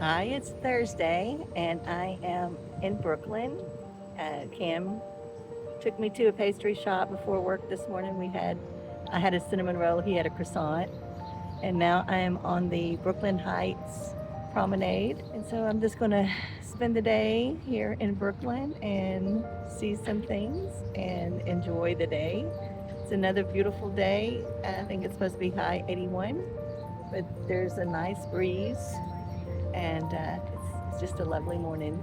Hi, it's Thursday, and I am in Brooklyn. Cam took me to a pastry shop before work this morning. I had a cinnamon roll, he had a croissant, and now I am on the Brooklyn Heights promenade. And so I'm just going to spend the day here in Brooklyn and see some things and enjoy the day. It's another beautiful day. I think it's supposed to be high 81, but there's a nice breeze, and it's just a lovely morning.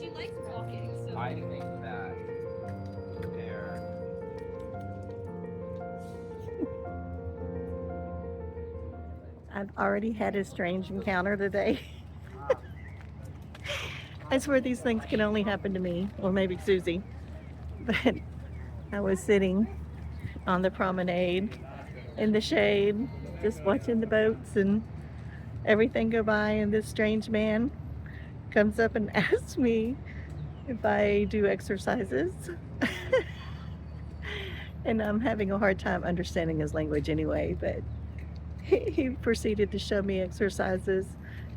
She likes walking, so I think that there. I've already had a strange encounter today. I swear these things can only happen to me, or maybe Susie. But I was sitting on the promenade in the shade, just watching the boats and everything go by, and this strange man comes up and asks me if I do exercises. And I'm having a hard time understanding his language anyway, but he proceeded to show me exercises.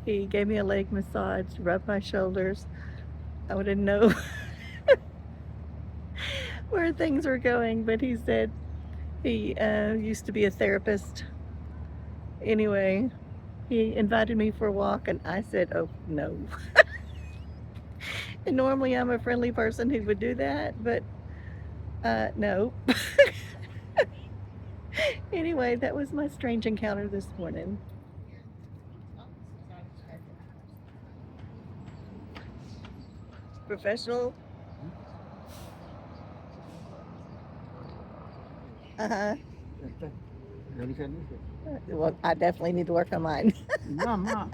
He gave me a leg massage, rubbed my shoulders. I didn't know where things were going, but he said he used to be a therapist. Anyway, he invited me for a walk, and I said, oh, no. And normally I'm a friendly person who would do that, but no. Anyway, that was my strange encounter this morning. Professional. Uh-huh. Well, I definitely need to work on mine. Mama,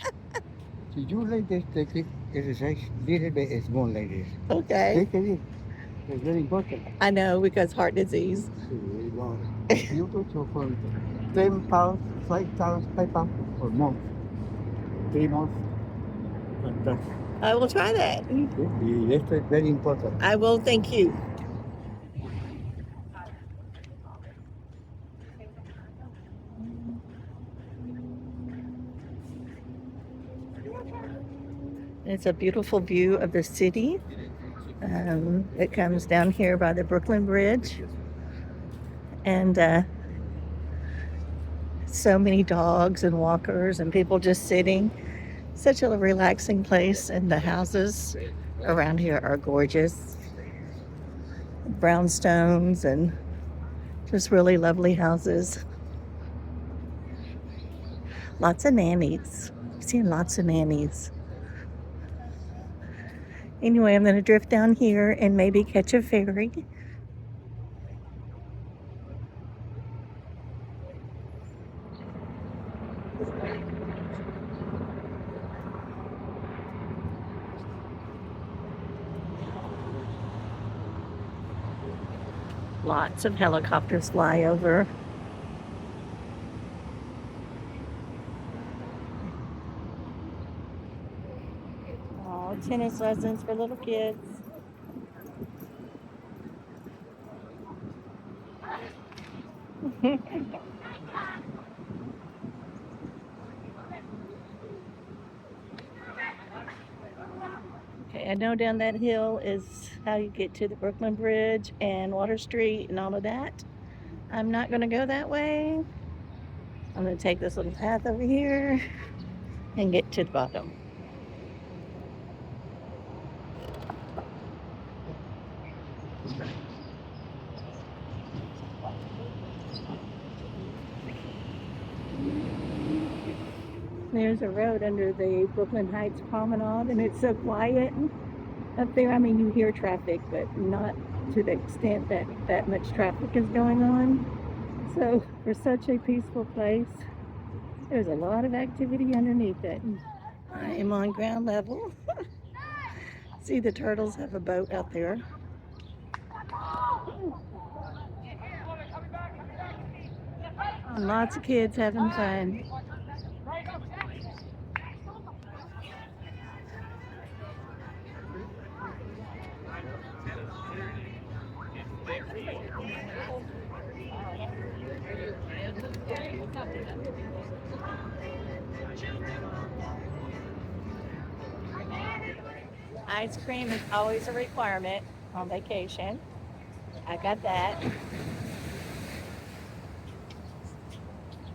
si you like this technique, exercise little bit small like this. Okay. Take it. It's very important. I know, because heart disease. You go to for 10 pounds, 5 pounds, 5 pounds, or more. 3 months. Fantastic. I will try that. Yes, it's very important. I will, thank you. It's a beautiful view of the city. It comes down here by the Brooklyn Bridge. And so many dogs and walkers and people just sitting. Such a relaxing place, and the houses around here are gorgeous. Brownstones and just really lovely houses. Lots of nannies. I'm seeing lots of nannies. Anyway, I'm going to drift down here and maybe catch a ferry. Lots of helicopters fly over. Oh, tennis lessons for little kids. Okay, I know down that hill is how you get to the Brooklyn Bridge and Water Street and all of that. I'm not going to go that way. I'm going to take this little path over here and get to the bottom. There's a road under the Brooklyn Heights Promenade, and it's so quiet up there. I mean, you hear traffic, but not to the extent that that much traffic is going on. So, for such a peaceful place, there's a lot of activity underneath it. I am on ground level. See, the turtles have a boat out there. And lots of kids having fun. Ice cream is always a requirement on vacation. I got that.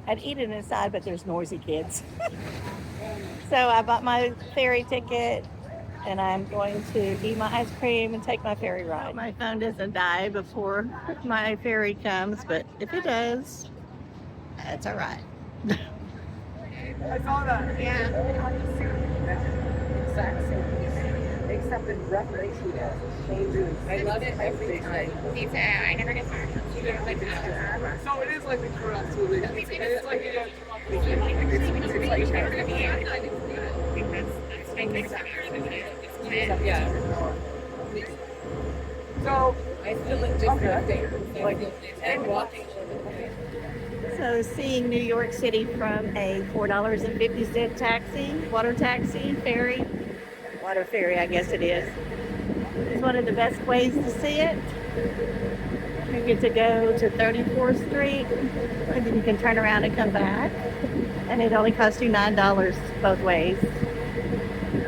I'd eat it inside, but there's noisy kids. So I bought my ferry ticket and I'm going to eat my ice cream and take my ferry ride. My phone doesn't die before my ferry comes, but if it does, that's all right. I saw that. Yeah. Exact same thing. Except in revelation, changes. I love it every time. Me too. I never get tired. So it is like the crew, absolutely. And it's like, you know, yeah. So I feel it different things. Like, and walking. So seeing New York City from a $4.50 taxi, water taxi, ferry, water ferry, I guess it is one of the best ways to see it. You get to go to 34th Street, and then you can turn around and come back, and it only costs you $9 both ways.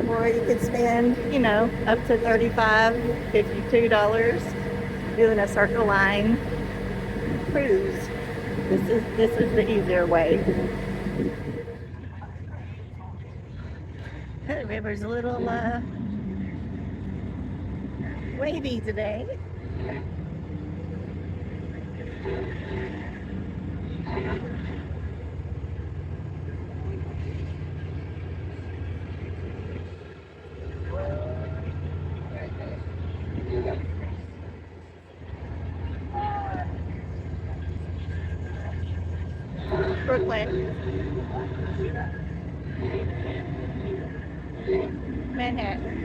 Or you could spend, you know, up to $35, $52 doing a Circle Line cruise. This is the easier way. The river's a little wavy today. Brooklyn, Manhattan.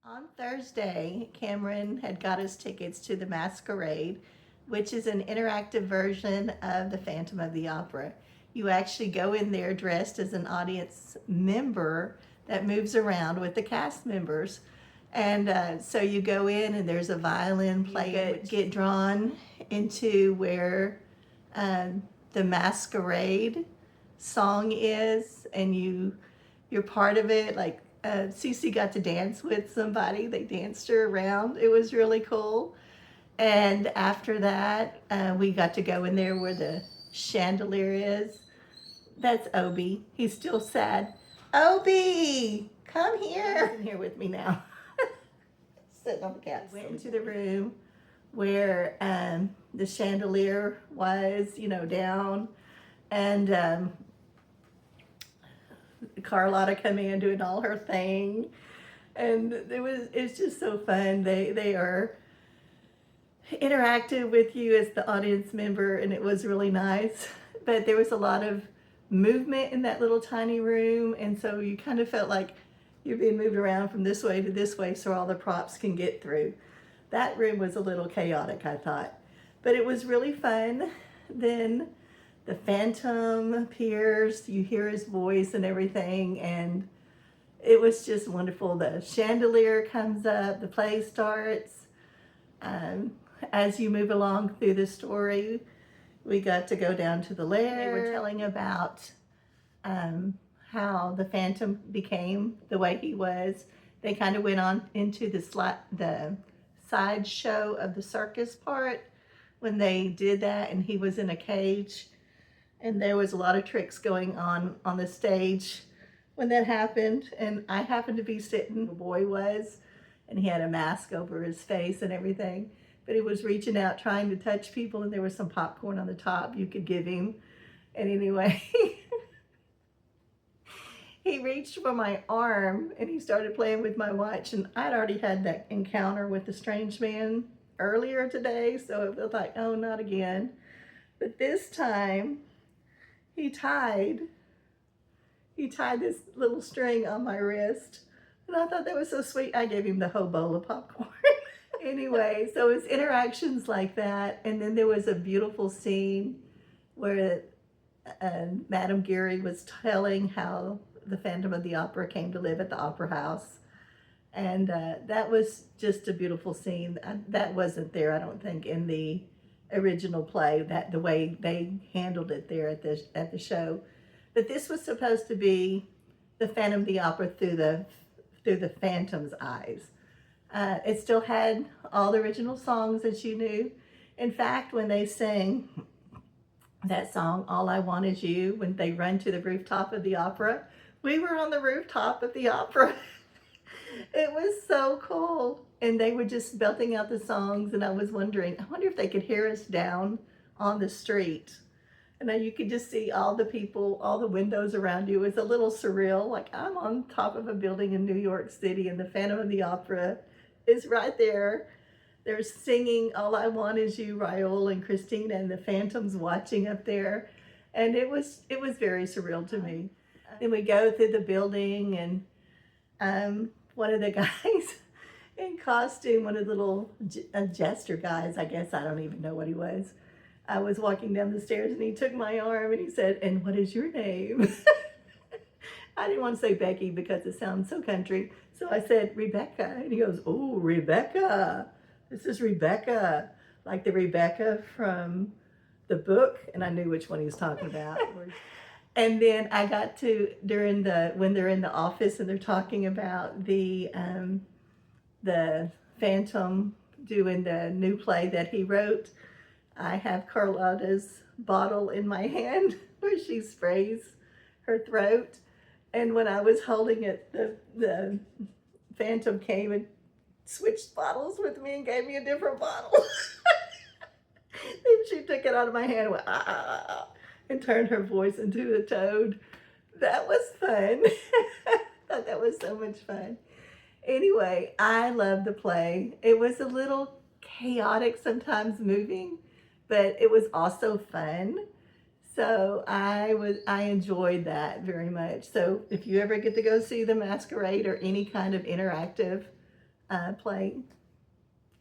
On Thursday, Cameron had got us tickets to the Masquerade, which is an interactive version of the Phantom of the Opera. You actually go in there dressed as an audience member, that moves around with the cast members. And so you go in and there's a violin play, get drawn into where the Masquerade song is, and you're part of it. Like Cece got to dance with somebody. They danced her around. It was really cool. And after that, we got to go in there where the chandelier is. That's Obi. He's still sad. Obi, come here. He's in here with me now. Sitting on the couch. Went into the room where the chandelier was, down, and Carlotta come in doing all her thing, and it's just so fun. They are interactive with you as the audience member, and it was really nice. But there was a lot of movement in that little tiny room, and so you kind of felt like you're being moved around from this way to this way so all the props can get through. That room was a little chaotic, I thought, but it was really fun. Then the Phantom appears, you hear his voice and everything, and it was just wonderful. The chandelier comes up, the play starts. As you move along through the story, we got to go down to the lair. They were telling about how the Phantom became the way he was. They kind of went on into the side show of the circus part when they did that, and he was in a cage, and there was a lot of tricks going on the stage when that happened. And I happened to be sitting, the boy was, and he had a mask over his face and everything, but he was reaching out trying to touch people, and there was some popcorn on the top you could give him. And anyway, he reached for my arm and he started playing with my watch, and I'd already had that encounter with the strange man earlier today, so it was like, oh, not again. But this time he tied this little string on my wrist, and I thought that was so sweet. I gave him the whole bowl of popcorn. Anyway, so it's interactions like that. And then there was a beautiful scene where Madame Geary was telling how the Phantom of the Opera came to live at the Opera House. And that was just a beautiful scene. That wasn't there, I don't think, in the original play, that the way they handled it there at the show. But this was supposed to be the Phantom of the Opera through the Phantom's eyes. It still had all the original songs that you knew. In fact, when they sang that song, All I Want Is You, when they run to the rooftop of the opera, we were on the rooftop of the opera. It was so cool. And they were just belting out the songs, and I was wondering, I wonder if they could hear us down on the street. And then you could just see all the people, all the windows around you. It was a little surreal, like I'm on top of a building in New York City, and the Phantom of the Opera is right there. They're singing All I Want Is You, Raoul and Christina, and the Phantom's watching up there. And it was very surreal to me. Then we go through the building, and one of the guys in costume, one of the little jester guys, I guess, I don't even know what he was. I was walking down the stairs, and he took my arm and he said, "And what is your name?" I didn't want to say Becky because it sounds so country. So I said, "Rebecca." And he goes, "Oh, Rebecca. This is Rebecca." Like the Rebecca from the book. And I knew which one he was talking about. And then I got to, when they're in the office and they're talking about the Phantom doing the new play that he wrote, I have Carlotta's bottle in my hand where she sprays her throat. And when I was holding it, the Phantom came and switched bottles with me and gave me a different bottle. Then she took it out of my hand and went, ah, ah, ah, and turned her voice into a toad. That was fun. I thought that was so much fun. Anyway, I loved the play. It was a little chaotic, sometimes moving, but it was also fun. So I enjoyed that very much. So if you ever get to go see the Masquerade or any kind of interactive play,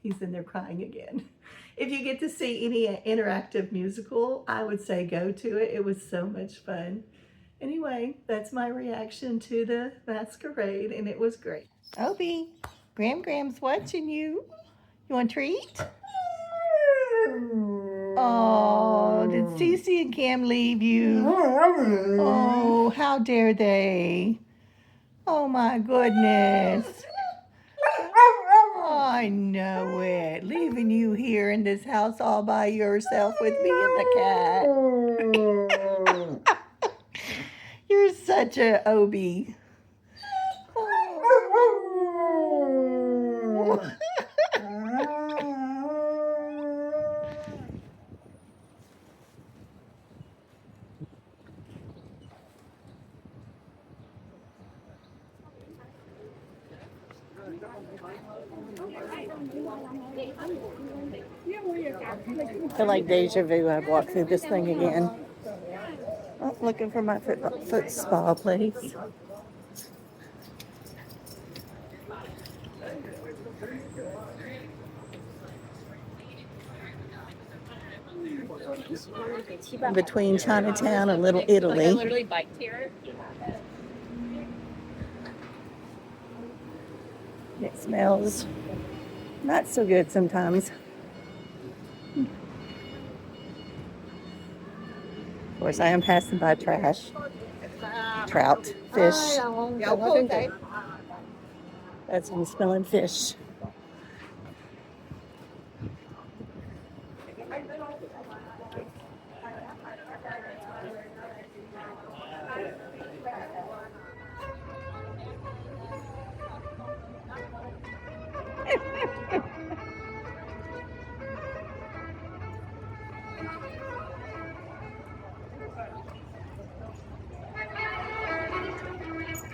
he's in there crying again. If you get to see any interactive musical, I would say go to it. It was so much fun. Anyway, that's my reaction to the masquerade, and it was great. Opie, Gram's watching you. You want a treat? Oh, did Cece and Cam leave you? Oh, how dare they? Oh my goodness. I know it. Leaving you here in this house all by yourself with me and the cat. You're such a Obie. Oh. I feel like deja vu. I've walked through this thing again. Oh, looking for my foot spa place. Between Chinatown and Little Italy. Like I literally biked here. It smells not so good sometimes. Of course, I am passing by trash. Trout, fish. That's me smelling fish.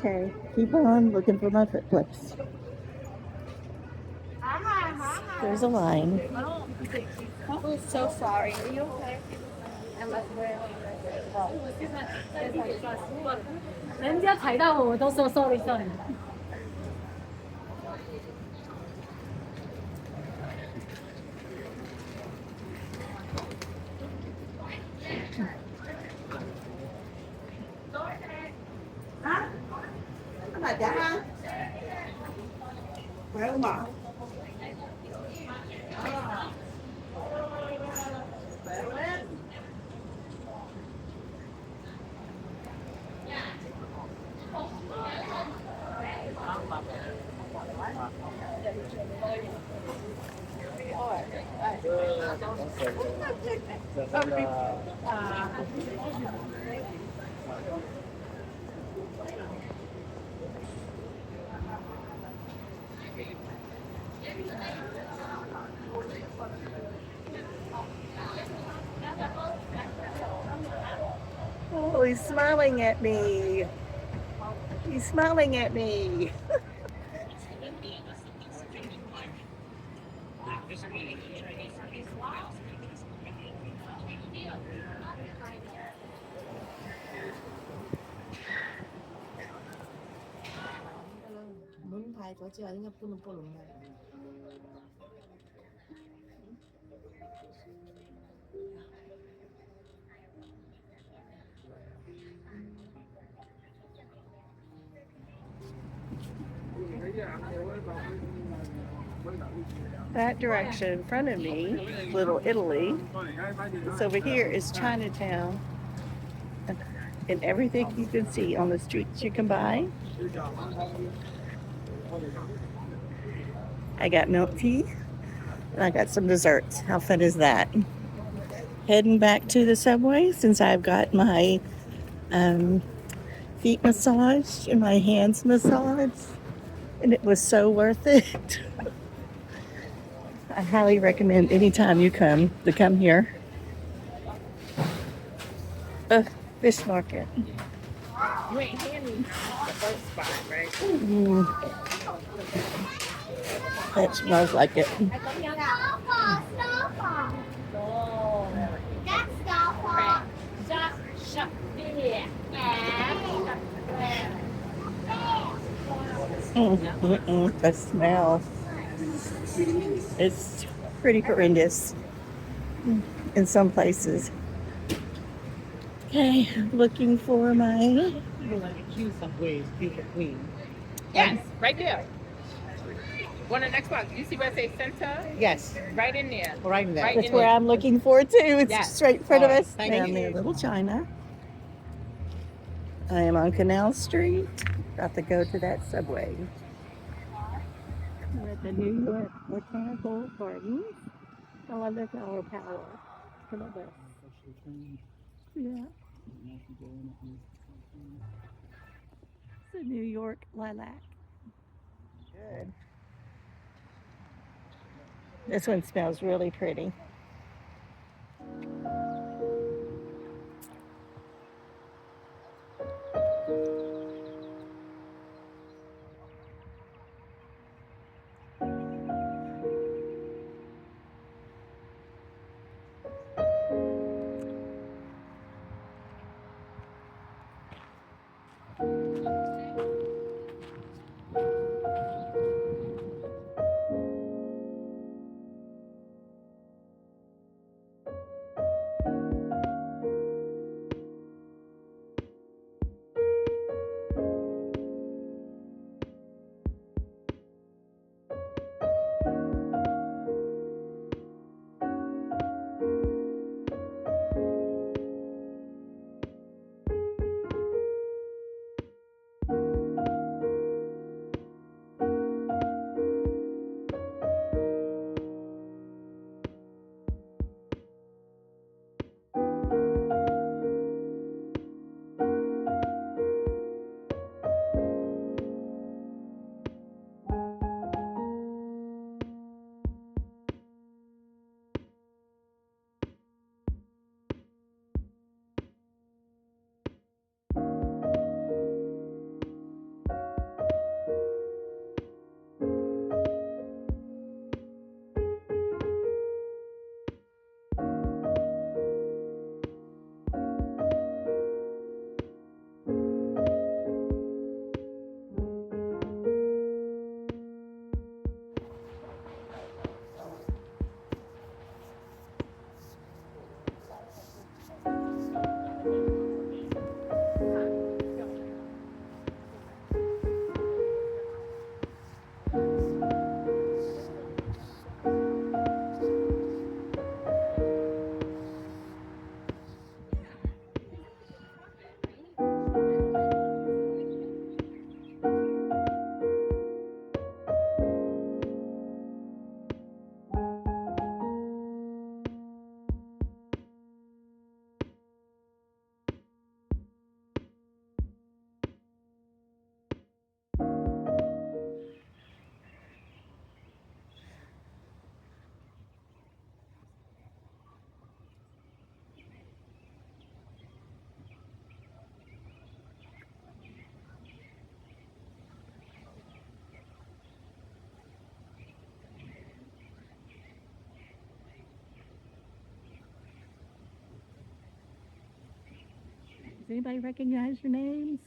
Okay, keep on looking for my foot place. There's a line. I'm so sorry. Are you okay? 人家踩到我都说 sorry sorry。Oh, he's smiling at me. He's smiling at me. That direction in front of me, Little Italy. So over here is Chinatown. And everything you can see on the streets you can buy. I got milk tea and I got some desserts. How fun is that? Heading back to the subway since I've got my feet massaged and my hands massaged, and it was so worth it. I highly recommend anytime you come to come here. Fish market. You ain't handing the first spot, right? That smells like it. The smell. It's pretty horrendous in some places. Okay, looking for my. Yes, right there. One of the next box. You see where it says center? Yes, Right in there. right in there. that's where I'm looking for too. It's Yes. straight in front of All right, us. thank Down you. there, Little China. I am on Canal Street. About to go to that subway. We're at the New York Botanical Gardens. I love their flower power. I love that. Yeah. It's a New York lilac. Good. This one smells really pretty. Does anybody recognize your names?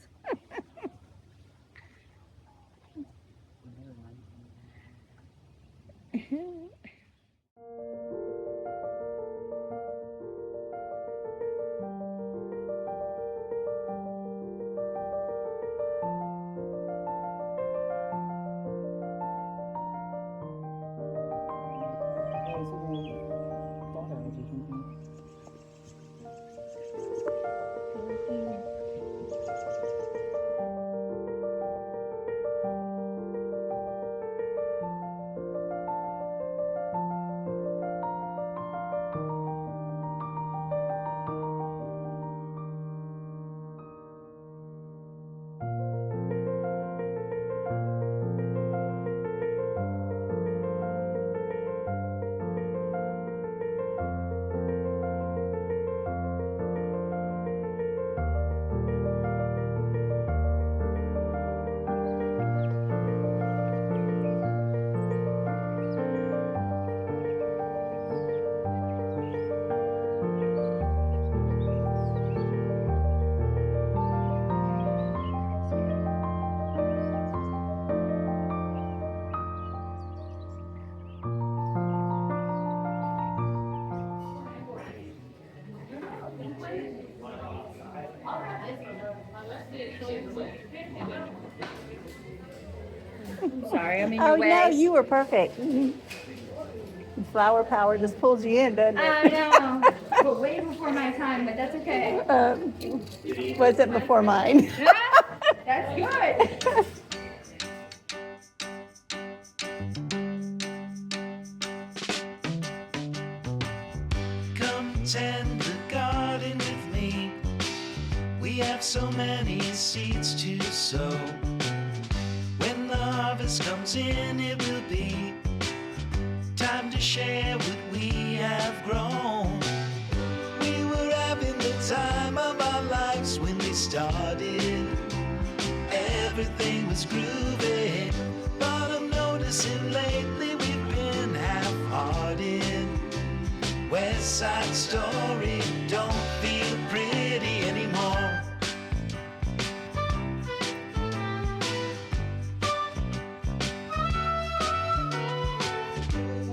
Sorry, I'm in Oh your way. no, you were perfect. Flower power just pulls you in, doesn't I it? know. But way before my time, but that's okay. Was it before mine? That's good. Come tend the garden with me. We have so many seeds to sow. When the harvest comes in, it will be time to share what we have grown. We were having the time of our lives when we started. Everything was groovy, but I'm noticing lately we've been half-hearted. West Side Story don't feel pretty anymore.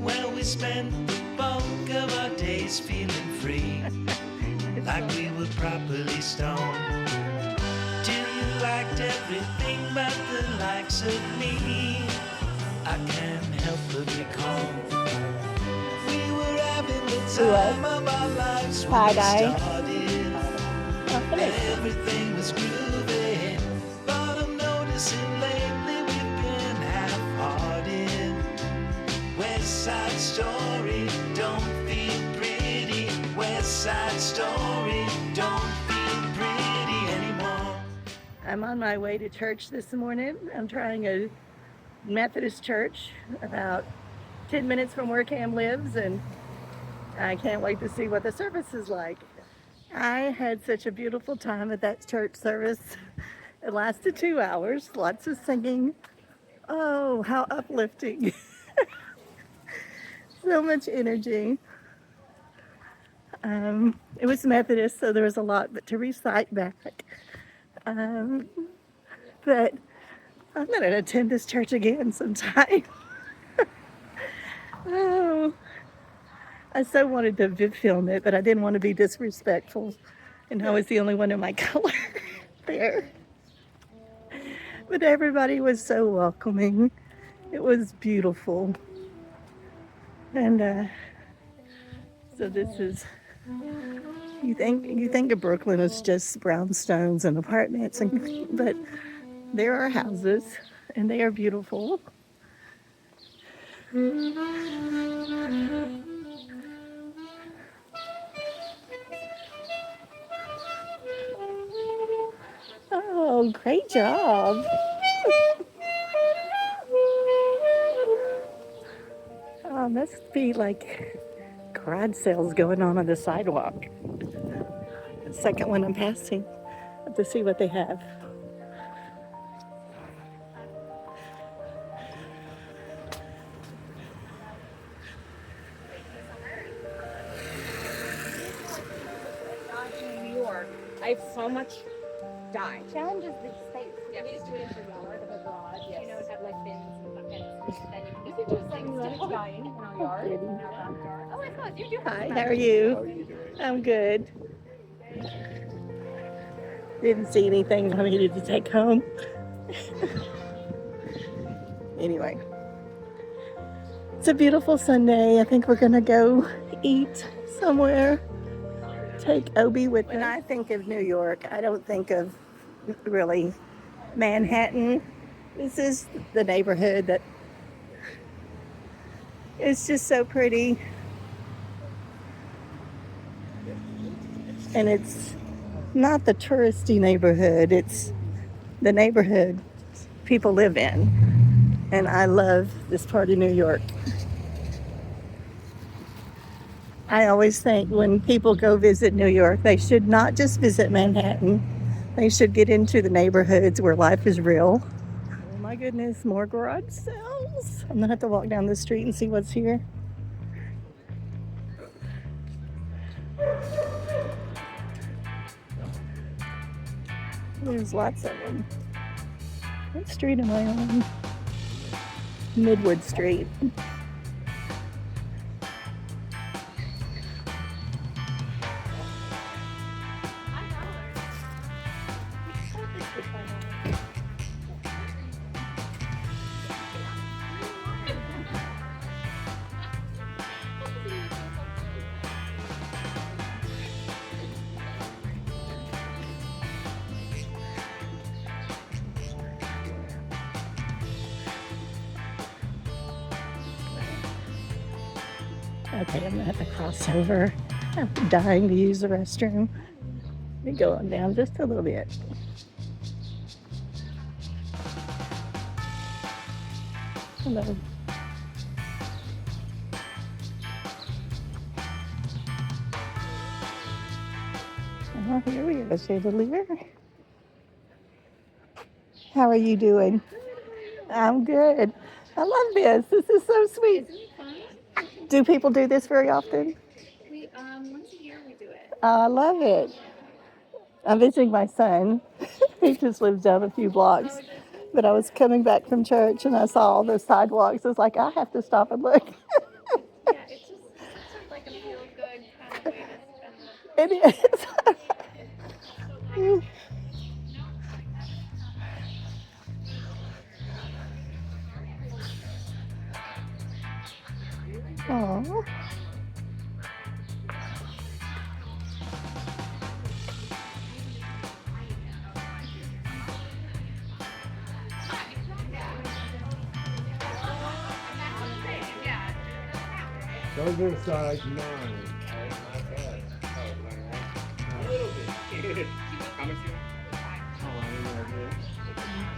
Well, we spent the bulk of our days feeling free, like we were properly stoned. Till you liked everything but the likes of me, I can't help but recall. We were having the time of our lives when we Tie-dye. started. Everything was groovy, but I'm noticing lately we've been half-hearted. West Side Story don't feel pretty. West Side Story don't feel pretty anymore. I'm on my way to church this morning. I'm trying a Methodist church about 10 minutes from where Cam lives, and I can't wait to see what the service is like. I had such a beautiful time at that church service. It lasted 2 hours, lots of singing. Oh, how uplifting. So much energy. It was Methodist, so there was a lot but to recite back. But I'm going to attend this church again sometime. Oh, I so wanted to film it, but I didn't want to be disrespectful. And I was the only one in my color there. But everybody was so welcoming. It was beautiful. And so this is, you think of Brooklyn as just brownstones and apartments, but there are houses and they are beautiful. Oh, great job. Oh, must be like garage sales going on the sidewalk. The second one I'm passing to see what they have. New York. I have so much dye. Challenges the space. Yeah, we just do it in the yard of a garage. Yes. You know, have like bins and buckets. Then you can just like still dyeing in our yard, in our backyard. Oh, I thought you do. Hi, how are you? I'm good. Didn't see anything I needed to take home. Anyway, it's a beautiful Sunday. I think we're gonna go eat somewhere. Take Obi with us. When I think of New York, I don't think of really Manhattan. This is the neighborhood that is just so pretty. And it's not the touristy neighborhood, it's the neighborhood people live in. And I love this part of New York. I always think when people go visit New York, they should not just visit Manhattan. They should get into the neighborhoods where life is real. Oh my goodness, more garage sales. I'm gonna have to walk down the street and see what's here. There's lots of them. What street am I on? Midwood Street. Okay, I'm gonna have to cross over. I'm dying to use the restroom. Let me go on down just a little bit. Hello. Oh, here we go, Chandelier. How are you doing? I'm good. I love this. This is so sweet. Do people do this very often? We once a year we do it. Oh, I love it. I'm visiting my son. He just lives down a few blocks. But I was coming back from church and I saw all those sidewalks. I was like, I have to stop and look. Yeah, it's just sort of like a feel good kind of way to spend the It is. Oh. Those are size 9. How much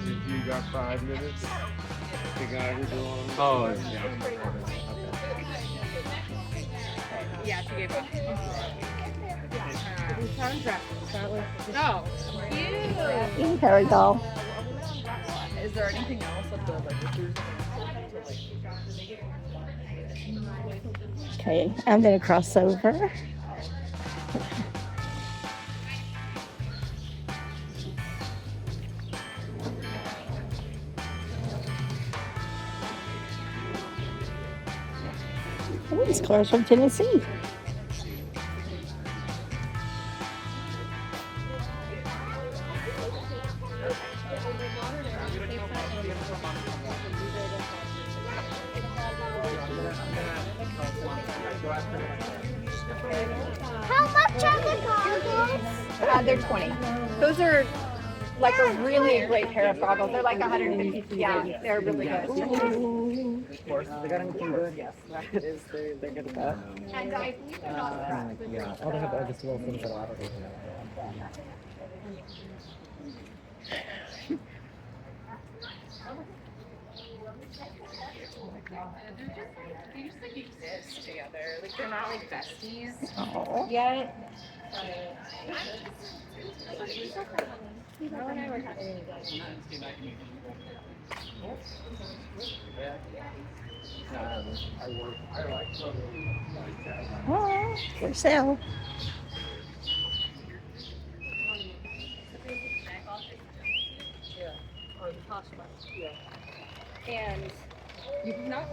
If you got 5 minutes, the guy who's doing Oh, yeah. Yeah, she gave up. No. You Harry doll. Is there anything else at the register? Okay, I'm gonna cross over. Oh, this car's from Tennessee. How much are the goggles? They're 20. Those are like a really great pair of goggles. They're like 150. Yeah, they're really good. Of course, they got anything good? Yes, that is. They're good at that. And I believe they're not Yeah. Oh, they have other small things that are out of it. They just like exist together. Like they're not like besties Oh. yet. Mel and I were talking. Oh, for sale. And You've not.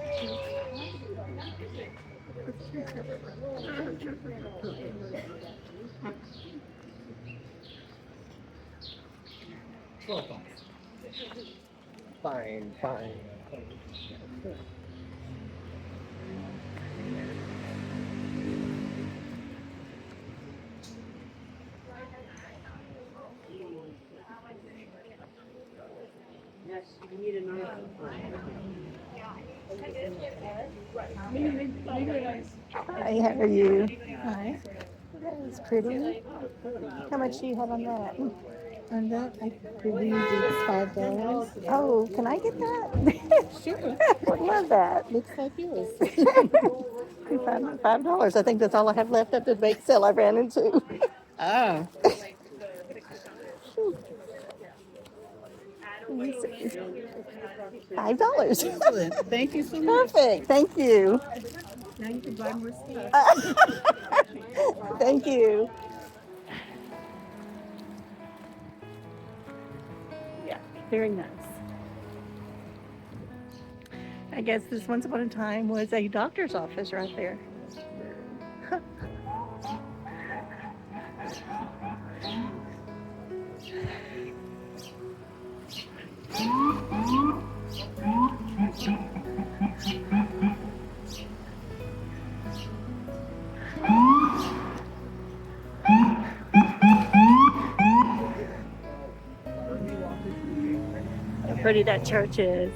Fine, fine. Hi, how are you? Hi. That is pretty. How much do you have on that? On that, I believe it's $5. Oh, can I get that? Sure. I love that. Looks like yours. $5. I think that's all I have left after the bake sale I ran into. Oh. Let me see. $5. Excellent. Thank you so much. Perfect. Thank you. Now you can buy more stuff. Thank you. Yeah, very nice. I guess this once upon a time was a doctor's office right there. How pretty that church is.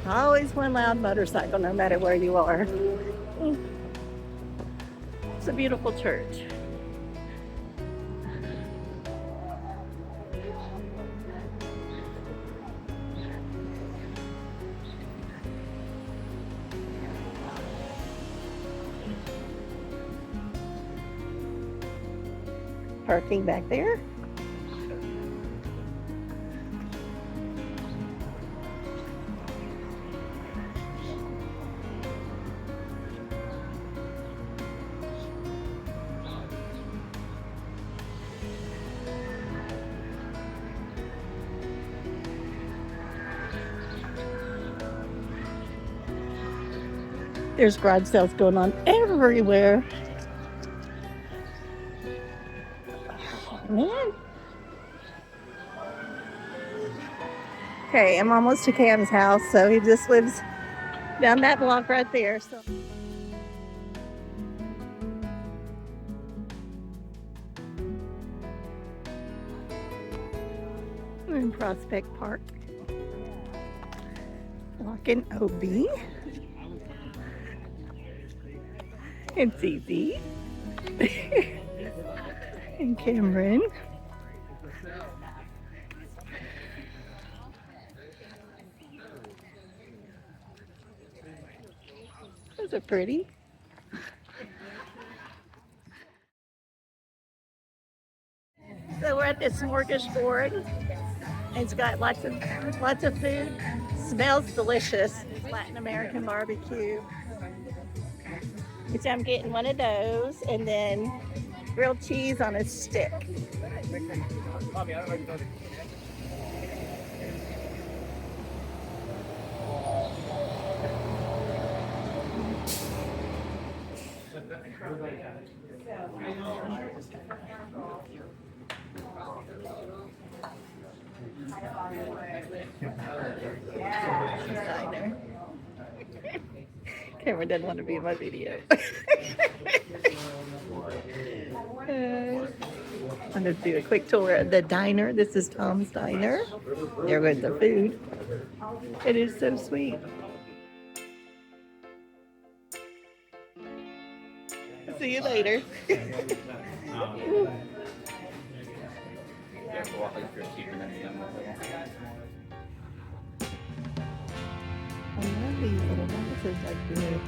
Always one loud motorcycle, no matter where you are. It's a beautiful church. Parking back there. There's garage sales going on everywhere. Man. Okay, I'm almost to Cam's house, so he just lives down that block right there. So. We're in Prospect Park. Walking OB. It's easy. And Cameron. Those are pretty. So we're at this smorgasbord. It's got lots of food. Smells delicious. It's Latin American barbecue. So I'm getting one of those, and then grilled cheese on a stick. Diner. Cameron doesn't want to be in my video. I'm going to do a quick tour of the diner. This is Tom's Diner. There goes the food. It is so sweet. See you later. I love these little boxes like this.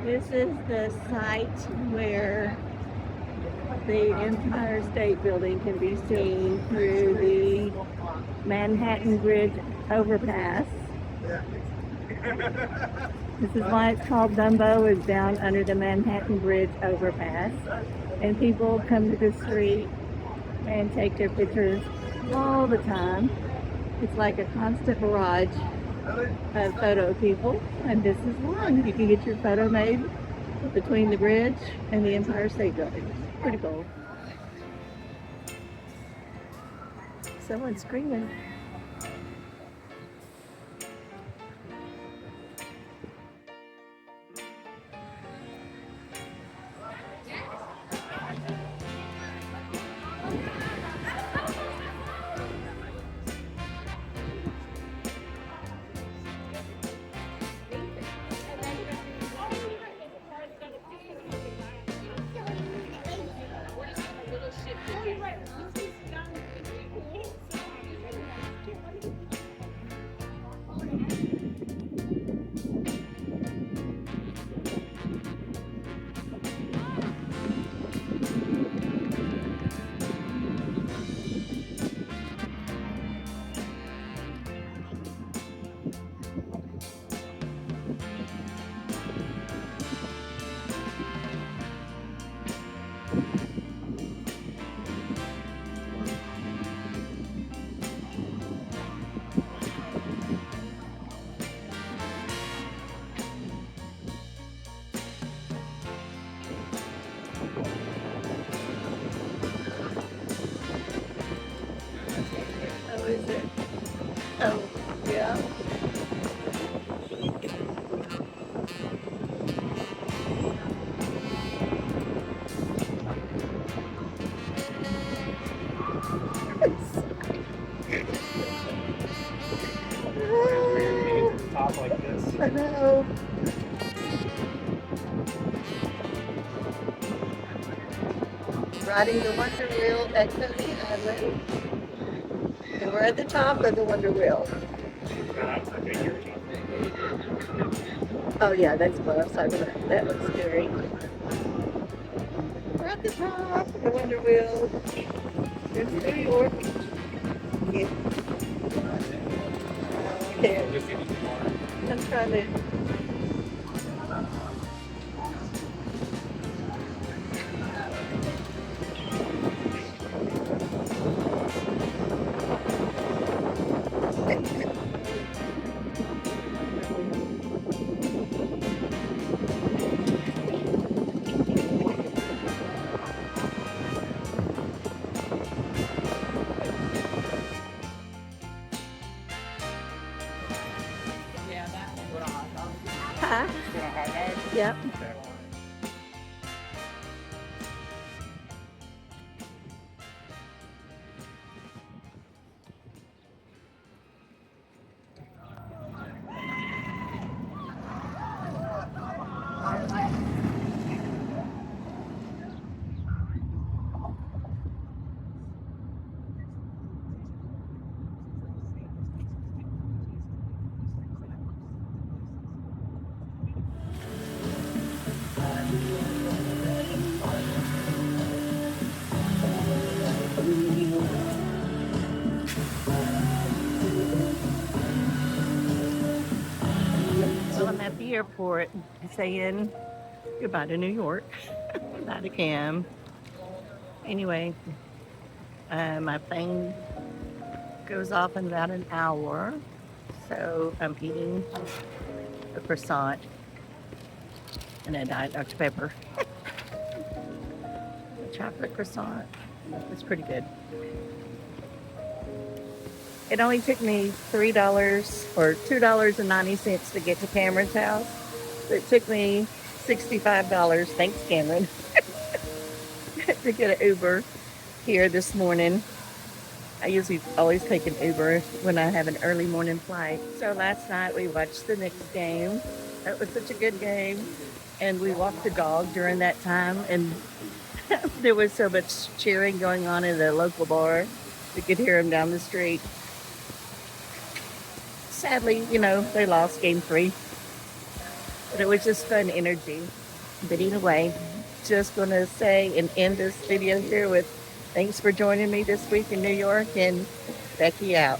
This is the site where the Empire State Building can be seen through the Manhattan Bridge overpass. This is why it's called DUMBO, is down under the Manhattan Bridge overpass. And people come to the street and take their pictures all the time. It's like a constant barrage of photo people, and this is one. You can get your photo made between the bridge and the Empire State Building. Pretty cool. Someone's screaming. top like this. I know. Riding the Wonder Wheel at Coney Island. And we're at the top of the Wonder Wheel. Oh yeah, that's what I was talking about. That looks scary. We're at the top of the Wonder Wheel. There's New York. Yeah. Okay. I'm trying to. Yeah, that one. Huh? Yep. So I'm at the airport saying goodbye to New York. Goodbye to Cam. Anyway, my plane goes off in about an hour. So I'm eating a croissant and a Diet Dr. Pepper. A chocolate croissant. It's pretty good. It only took me $3 or $2.90 to get to Cameron's house. It took me $65, thanks Cameron, to get an Uber here this morning. I usually always take an Uber when I have an early morning flight. So last night we watched the Knicks game. That was such a good game. And we walked the dog during that time. And there was so much cheering going on in the local bar. We could hear them down the street. Sadly, you know, they lost game 3. But it was just fun energy. But anyway, just going to say and end this video here with thanks for joining me this week in New York, and Becky out.